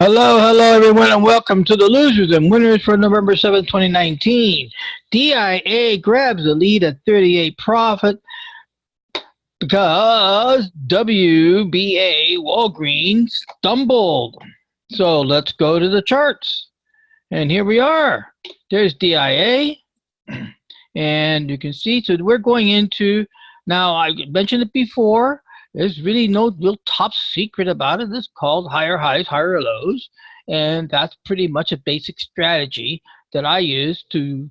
Hello, hello everyone, and welcome to the losers and winners for November 7th, 2019. DIA grabs the lead at 38 profit because WBA Walgreens stumbled. So let's go to the charts. And here we are. There's DIA. And you can see, so we're going into, now I mentioned it before, there's really no real top secret about it. It's called higher highs, higher lows. And that's pretty much a basic strategy that I use to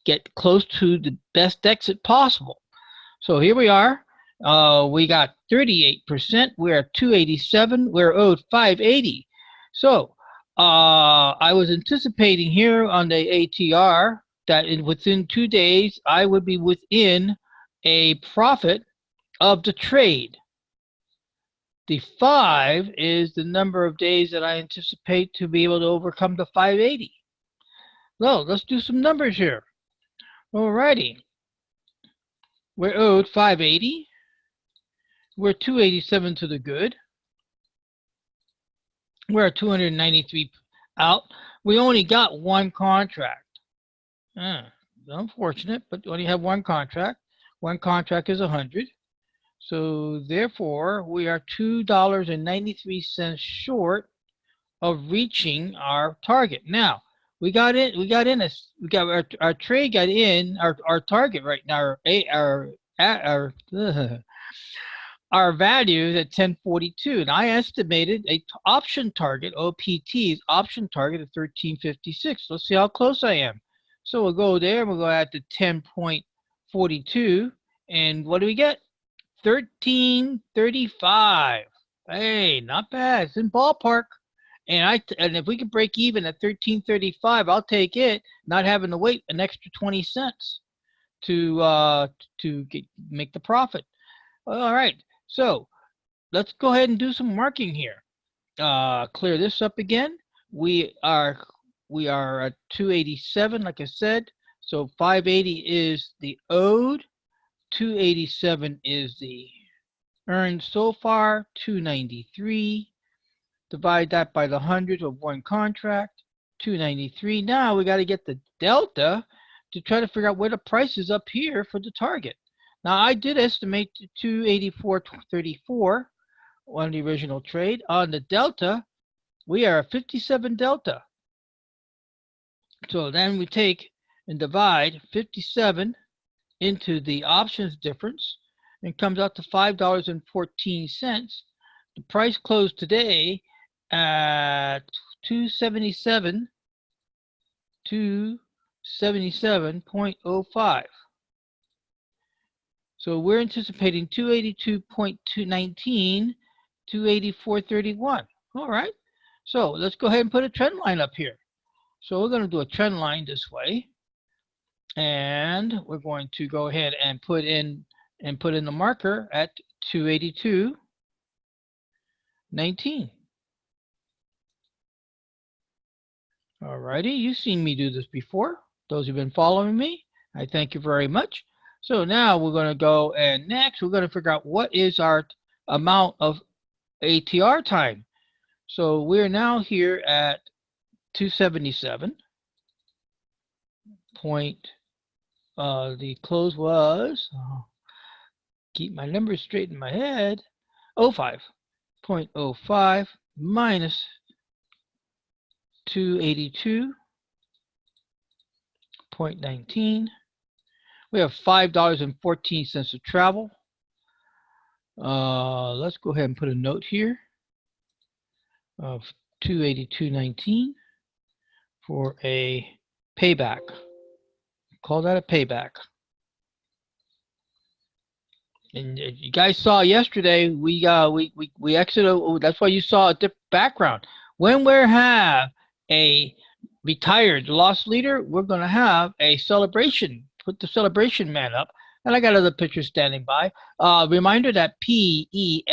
get close to the best exit possible. So here we are. We got 38%. We're at 287. We're owed 580. So I was anticipating here on the ATR that within 2 days I would be within a profit of the trade. The 5 is the number of days that I anticipate to be able to overcome the 580. Well, let's do some numbers here. Alrighty. We're owed 580. We're 287 to the good. We're at 293 out. We only got one contract. Unfortunate, but we only have one contract. One contract is 100. So therefore, we are $2.93 short of reaching our target. Now, our trade got in our target right now. Our value is at 1042, and I estimated a option target, OPT's option target of 1356. Let's see how close I am. So we'll go there, we'll go at the 10.42, and what do we get? 1335. Hey, not bad. It's in ballpark. And if we can break even at 1335, I'll take it, not having to wait an extra 20 cents to make the profit. All right. So let's go ahead and do some marking here. Clear this up again. We are at 287, like I said. So 580 is the owed. 287 is the earned so far. 293. Divide that by the 100 of one contract. 293. Now we got to get the delta to try to figure out where the price is up here for the target. Now I did estimate 284.34 on the original trade. On the delta, we are at 57 delta. So then we take and divide 57 into the options difference, and comes out to $5.14. The price closed today at 277.05. So we're anticipating 282.219, 284.31. All right. So let's go ahead and put a trend line up here. So we're going to do a trend line this way. And we're going to go ahead and put in the marker at 282.19. Alrighty, you've seen me do this before. Those who've been following me, I thank you very much. So now we're going to go, and next we're going to figure out what is our amount of ATR time. So we're now here at 277. The close was, keep my numbers straight in my head, 05.05 minus 282.19. We have $5.14 of travel. Let's go ahead and put a note here of 282.19 for a payback. Call that a payback. And you guys saw yesterday, we exited. That's why you saw a different background. When we have a retired loss leader, we're going to have a celebration. Put the celebration man up. And I got other pictures standing by. Reminder that PEXEL.com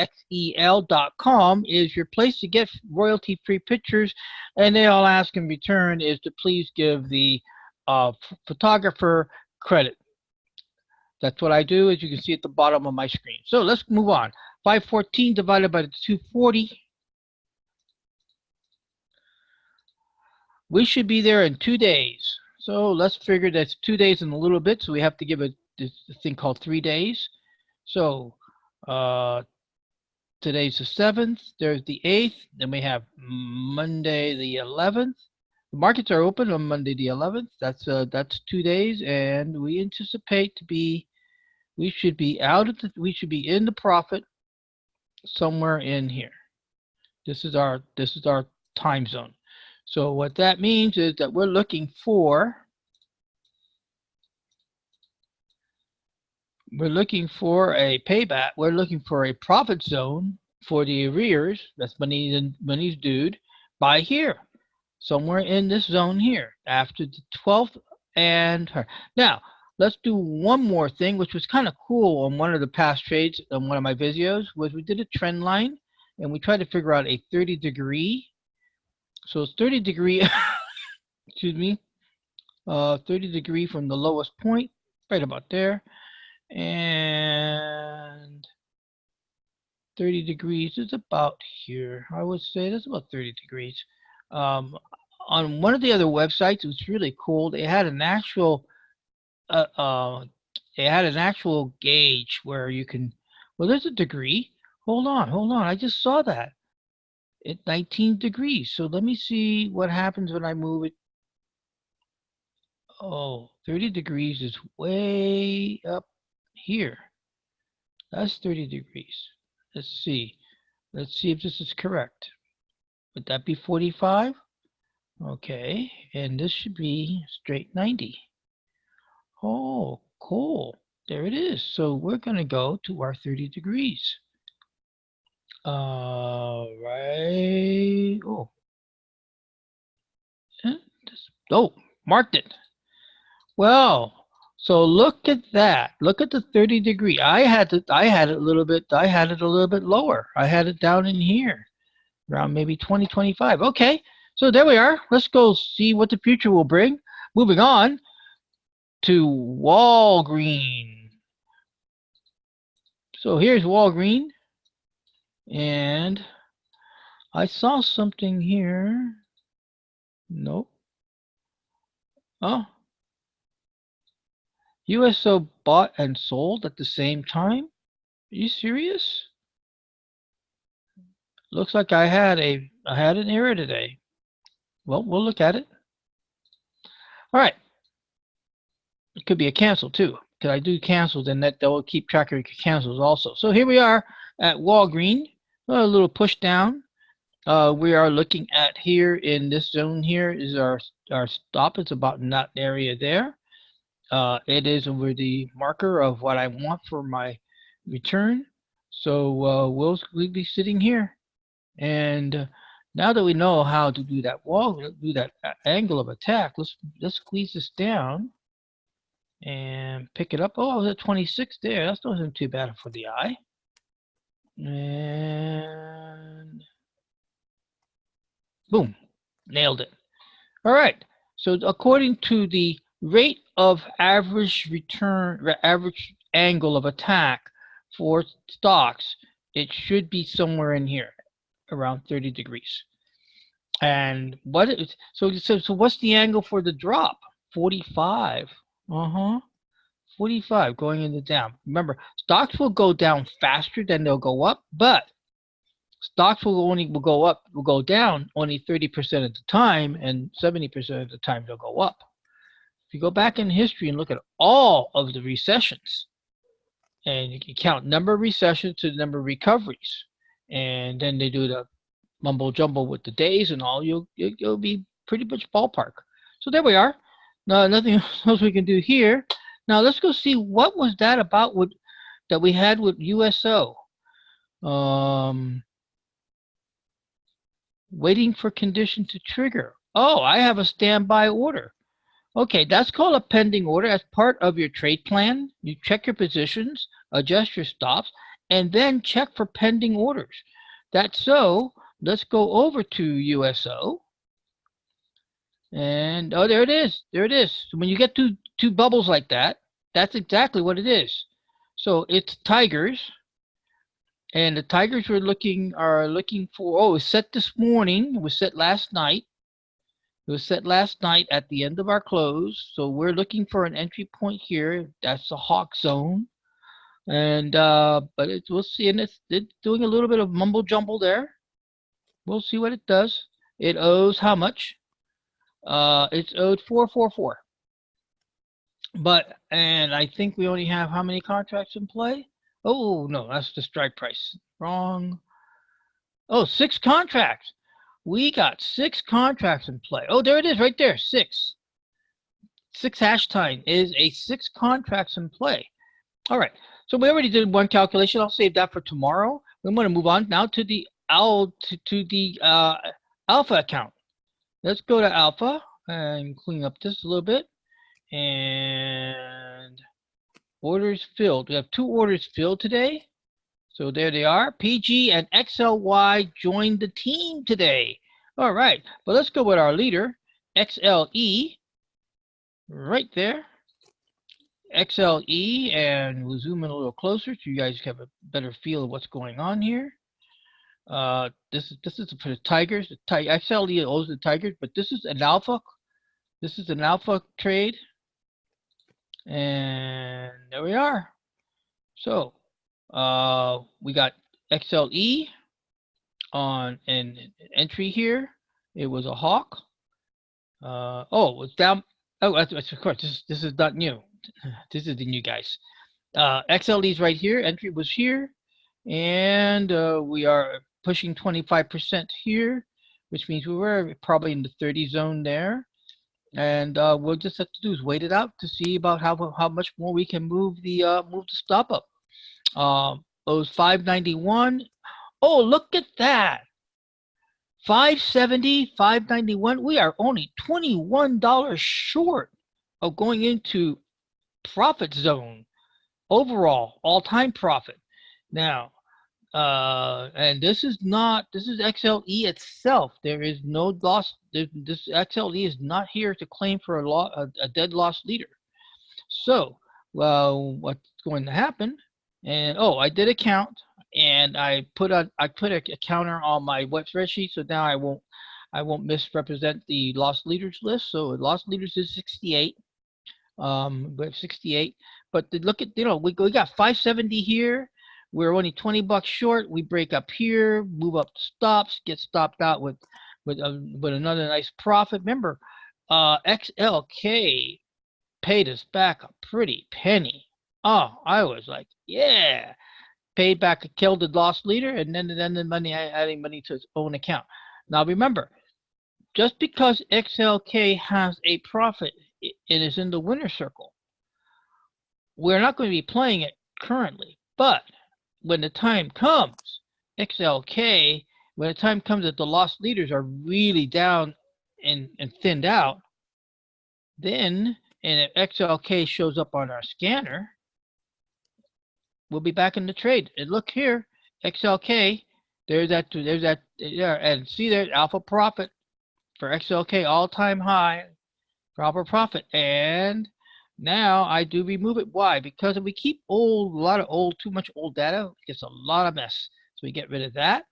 is your place to get royalty-free pictures. And they all ask in return is to please give the photographer credit. That's what I do, as you can see at the bottom of my screen. So let's move on. 514 divided by the 240. We should be there in 2 days. So let's figure that's 2 days and a little bit. So we have to give it this thing called 3 days. So uh, today's the 7th. There's the 8th. Then we have Monday the 11th. The markets are open on Monday the 11th. That's 2 days, and we anticipate to be. We should be we should be in the profit somewhere in here. This is our time zone. So what that means is that we're looking for a payback. We're looking for a profit zone for the arrears. That's money's due by here, somewhere in this zone here, after the 12th and her. Now let's do one more thing, which was kind of cool on one of the past trades on one of my videos. Was we did a trend line and we tried to figure out a 30-degree. So it's 30-degree. Excuse me. 30-degree from the lowest point, right about there, and 30 degrees is about here. I would say that's about 30 degrees. On one of the other websites, it was really cool. They had an actual gauge where you can. Well, there's a degree. Hold on. I just saw that. It's 19 degrees. So let me see what happens when I move it. Oh, 30 degrees is way up here. That's 30 degrees. Let's see. Let's see if this is correct. Would that be 45? Okay, and this should be straight 90. Oh, cool. There it is. So we're going to go to our 30 degrees. Right. Oh, marked it. Well, so look at that. Look at the 30-degree. I had it a little bit lower. I had it down in here, around maybe 20, 25. Okay, so there we are. Let's go see what the future will bring. Moving on to Walgreen. So here's Walgreen, and I saw something here. Nope. Oh. USO bought and sold at the same time? Are you serious? Looks like I had an error today. Well, we'll look at it. All right. It could be a cancel too, because I do cancels, and that will keep track of your cancels also. So here we are at Walgreen. A little push down. We are looking at here in this zone. Here is our stop. It's about in that area there. It is over the marker of what I want for my return. So we'll be sitting here, and now that we know how to do that angle of attack, let's squeeze this down and pick it up. Oh, I was at 26 there. That wasn't too bad for the eye. And boom, nailed it. All right. So according to the rate of average angle of attack for stocks, it should be somewhere in here, around 30 degrees. And so what's the angle for the drop? 45. 45 going into down. Remember, stocks will go down faster than they'll go up, but stocks will go down only 30% of the time, and 70% of the time they'll go up. If you go back in history and look at all of the recessions, and you can count number of recessions to the number of recoveries, and then they do the mumbo jumbo with the days and all, you'll be pretty much ballpark. So there we are. Now nothing else we can do here. Now let's go see what was that about that we had with USO. Waiting for condition to trigger. Oh, I have a standby order. Okay, that's called a pending order. As part of your trade plan, you check your positions, adjust your stops, and then check for pending orders. That's so. Let's go over to USO. And oh, there it is. There it is. So when you get two bubbles like that, that's exactly what it is. So it's tigers. And the tigers are looking for, it was set this morning. It was set last night. It was set last night at the end of our close. So we're looking for an entry point here. That's the hawk zone. And but we'll see. And it's doing a little bit of mumble jumble there. We'll see what it does. It owes how much? It's owed 444. And I think we only have how many contracts in play? Oh no, that's the strike price. Wrong. Oh, 6 contracts. We got 6 contracts in play. Oh, there it is right there. 6. 6 hash time is a 6 contracts in play. All right. So we already did one calculation. I'll save that for tomorrow. We're going to move on now to the alpha account. Let's go to alpha and clean up this a little bit. And orders filled. We have 2 orders filled today. So there they are. PG and XLY joined the team today. All right, but let's go with our leader, XLE, right there. XLE, and we'll zoom in a little closer so you guys have a better feel of what's going on here. This is for the Tigers. XLE owes the Tigers, but this is an alpha. This is an alpha trade, and there we are. So we got XLE on an entry here. It was a hawk. Oh, it's down. Oh, of course. This is not new. This is the new guys. XLE's right here. Entry was here, and we are pushing 25% here, which means we were probably in the 30 zone there. And we'll just have to do is wait it out to see about how much more we can move the stop up. It was 591. Oh, look at that. 570, 591. We are only $21 short of going into profit zone. Overall, all-time profit. Now, and this is XLE itself. There is no loss. This XLE is not here to claim for a dead loss leader. So, well, what's going to happen? And oh, I did a count, and I put a counter on my web spreadsheet, so now I won't misrepresent the lost leaders list. So lost leaders is 68. We have 68. But look at, we got 570 here. We're only $20 short. We break up here, move up to stops, get stopped out with another nice profit. Remember, XLK paid us back a pretty penny. Oh, I was like, yeah, paid back, killed the lost leader, and then the money, adding money to his own account. Now remember, just because XLK has a profit and is in the winner circle, we're not going to be playing it currently. But when the time comes, XLK, when the time comes that the lost leaders are really down and thinned out, then, and if XLK shows up on our scanner, we'll be back in the trade. And look here, XLK, there's that, and see there, alpha profit for XLK, all-time high for alpha profit. And now I do remove it. Why? Because if we keep too much old data, it gets a lot of mess. So we get rid of that.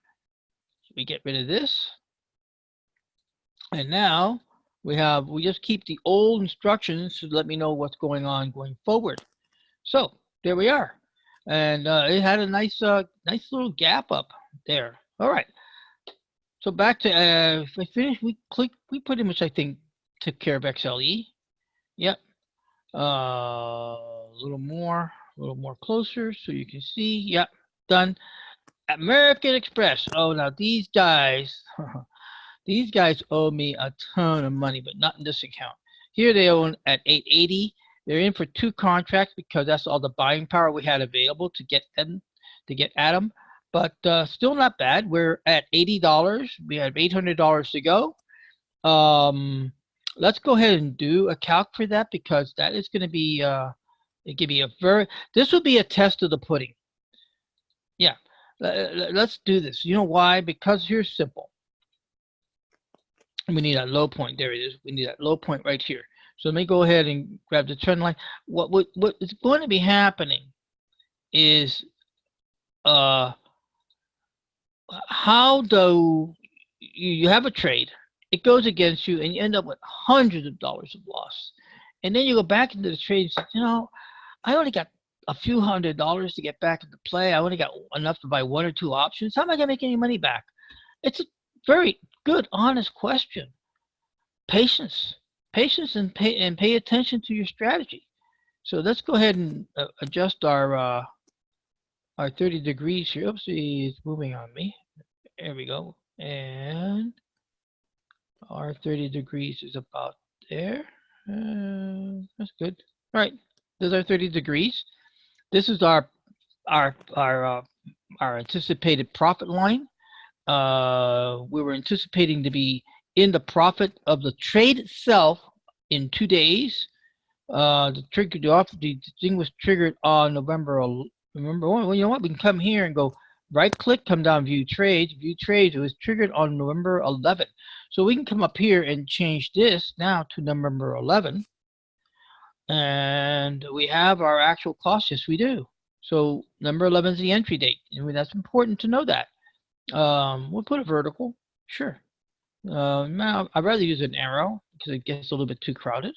We get rid of this. And now we just keep the old instructions to let me know what's going on going forward. So there we are. And it had a nice little gap up there. All right. So back to if I finish, we pretty much, I think, took care of XLE. Yep. A little more closer so you can see. Yep, done. American Express. Oh, now these guys owe me a ton of money, but not in this account. Here they own at 880. They're in for 2 contracts because that's all the buying power we had available to get at them. But still not bad. We're at $80. We have $800 to go. Let's go ahead and do a calc for that, because that is going to be this will be a test of the pudding. Yeah, let's do this. You know why? Because here's simple. We need that low point. There it is. We need that low point right here. So let me go ahead and grab the trend line. What is going to be happening is how do you have a trade, it goes against you and you end up with hundreds of dollars of loss. And then you go back into the trade and say, you know, I only got a few $100s to get back into play. I only got enough to buy 1 or 2 options. How am I going to make any money back? It's a very good, honest question. Patience, and pay attention to your strategy. So let's go ahead and adjust our 30 degrees here. Oopsie, it's moving on me. There we go. And our 30 degrees is about there. That's good. All right, there's our 30 degrees. This is our anticipated profit line. We were anticipating to be in the profit of the trade itself in 2 days. The thing was triggered on November. Remember, well, you know what? We can come here and go right click, come down, view trades. View trades. It was triggered on November 11. So we can come up here and change this now to November 11. And we have our actual cost. Yes, we do. So number 11 is the entry date. And that's important to know that. We'll put a vertical. Sure. Now I'd rather use an arrow because it gets a little bit too crowded.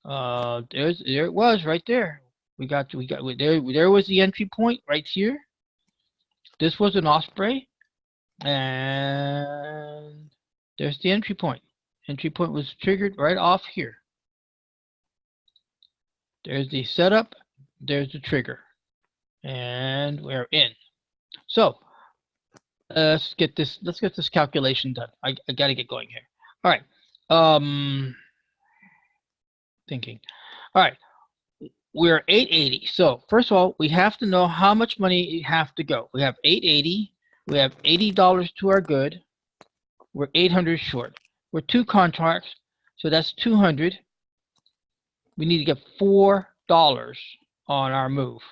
There it was right there. There was the entry point right here. This was an osprey, and there's the entry point. Entry point was triggered right off here. There's the setup, there's the trigger, and we're in. So let's get this calculation done. I got to get going here. All right. Thinking. All right. We're 880. So first of all, we have to know how much money you have to go. We have 880. We have $80 to our good. We're 800 short. We're 2 contracts, so that's 200. We need to get $4 on our move.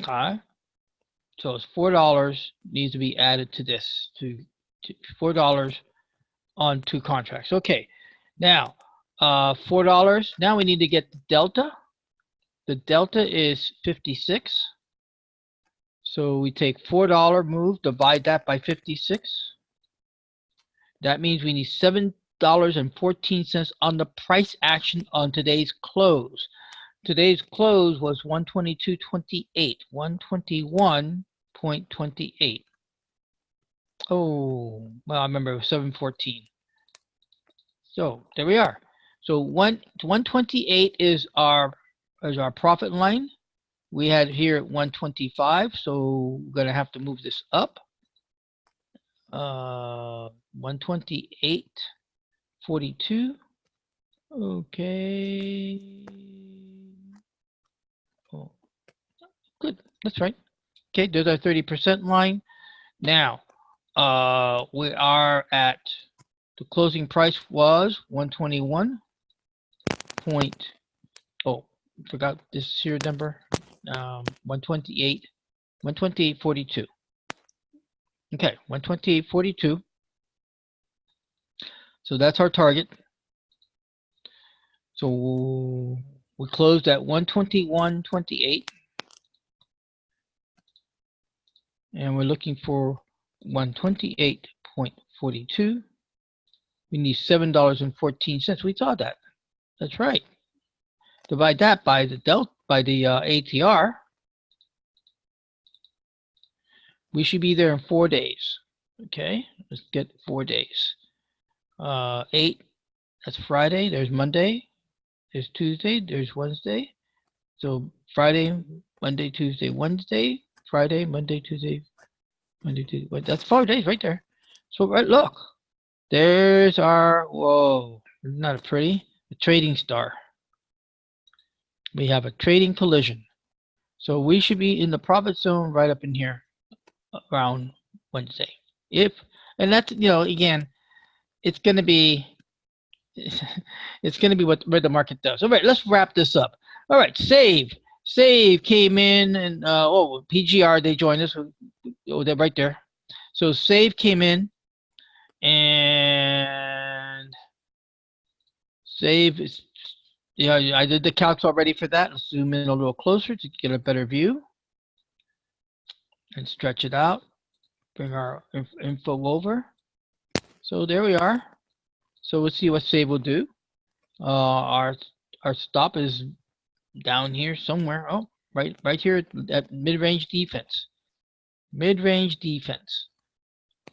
Okay. So it's $4 needs to be added to this, to $4 on 2 contracts. Okay. Now, $4. Now we need to get the delta. The delta is 56. So we take $4 move, divide that by 56. That means we need $7.14 on the price action on today's close. Today's close was 122.28, 121.28. Oh, well, I remember it was 714. So there we are. So 128 is our profit line. We had here at 125, so we're gonna have to move this up. 128.42. Okay. Oh, good. That's right. Okay, there's our 30% line. Now, we are at the closing price was 121. Forgot this serial number. 128.42. Okay, 128.42. So that's our target. So we closed at 121.28, and we're looking for 128.42. We need $7.14. We saw that. That's right. Divide that by the ATR. We should be there in 4 days. Okay, let's get 4 days. 8. That's Friday. There's Monday. There's Tuesday. There's Wednesday. So Friday, Monday, Tuesday, Wednesday. Friday, Monday, Tuesday, Monday, Tuesday. That's 4 days right there. So right, look. There's our, whoa, isn't that pretty? A trading star. We have a trading collision. So we should be in the profit zone right up in here around Wednesday. And that's, again, it's going to be where the market does. All right, let's wrap this up. All right, Save came in, and PGR, they joined us. Oh, they're right there. So Save came in, and Save is, I did the calcs already for that. Let's zoom in a little closer to get a better view and stretch it out. Bring our info over. So there we are. So we'll see what save will do. Our stop is down here somewhere. Oh, right here at mid-range defense. Mid-range defense.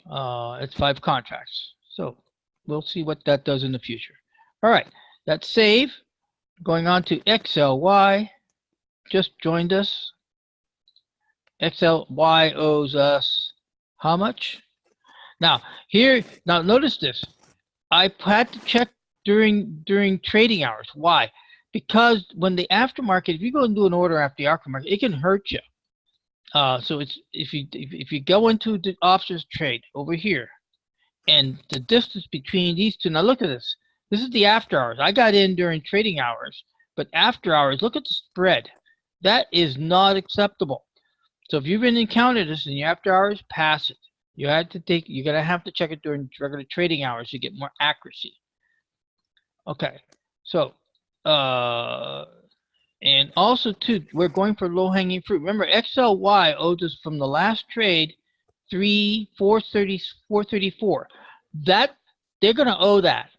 It's 5 contracts. So we'll see what that does in the future. All right, that's save. Going on to XLY. Just joined us. XLY owes us how much? Now notice this. I had to check during trading hours. Why? Because when the aftermarket, if you go and do an order after the aftermarket, it can hurt you. So it's if you go into the options trade over here, and the distance between these two. Now look at this. This is the after hours. I got in during trading hours, but after hours, look at the spread. That is not acceptable. So if you've been encountered this in your after hours, pass it. You're gonna have to check it during regular trading hours to get more accuracy. Okay, so and also too, we're going for low-hanging fruit. Remember, XLY owed us from the last trade 434. That they're gonna owe that.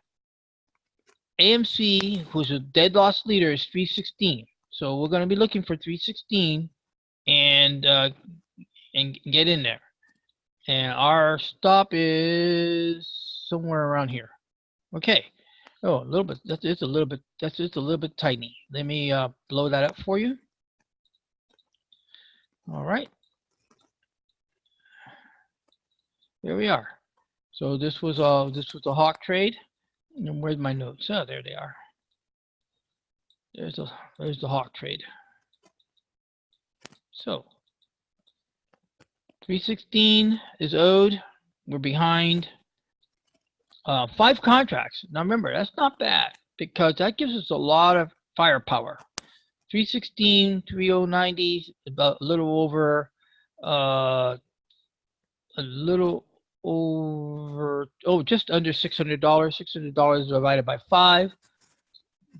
AMC, who's a dead loss leader, is 316. So we're gonna be looking for 316 and get in there. And our stop is somewhere around here. Okay. Oh, a little bit. That's just a little bit. That's just a little bit tiny. Let me blow that up for you. All right. There we are. So this was a hawk trade. And where's my notes? Oh, there they are. There's the hawk trade. So 316 is owed. We're behind. 5 contracts. Now remember, that's not bad because that gives us a lot of firepower. 316, 3090, about a little over, just under $600. $600 divided by 5,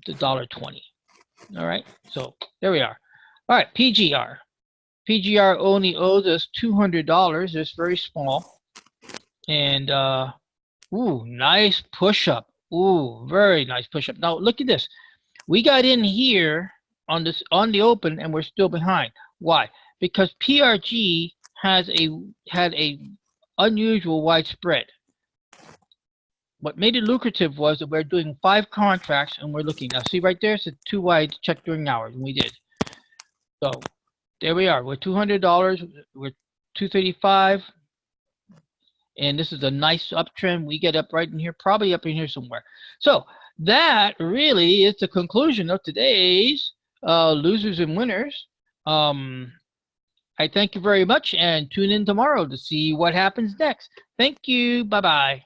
it's $1.20. All right, so there we are. All right, PGR. PGR only owes us $200. It's very small, and ooh, nice push-up. Ooh, very nice push-up. Now look at this. We got in here on the open, and we're still behind. Why? Because PRG had a unusual wide spread. What made it lucrative was that we're doing 5 contracts, and we're looking. Now see right there, it's a 2 wide check during hours, and we did. So there we are. We're $200. We're 235. And this is a nice uptrend. We get up right in here, probably up in here somewhere. So that really is the conclusion of today's losers and winners. I thank you very much, and tune in tomorrow to see what happens next. Thank you. Bye-bye.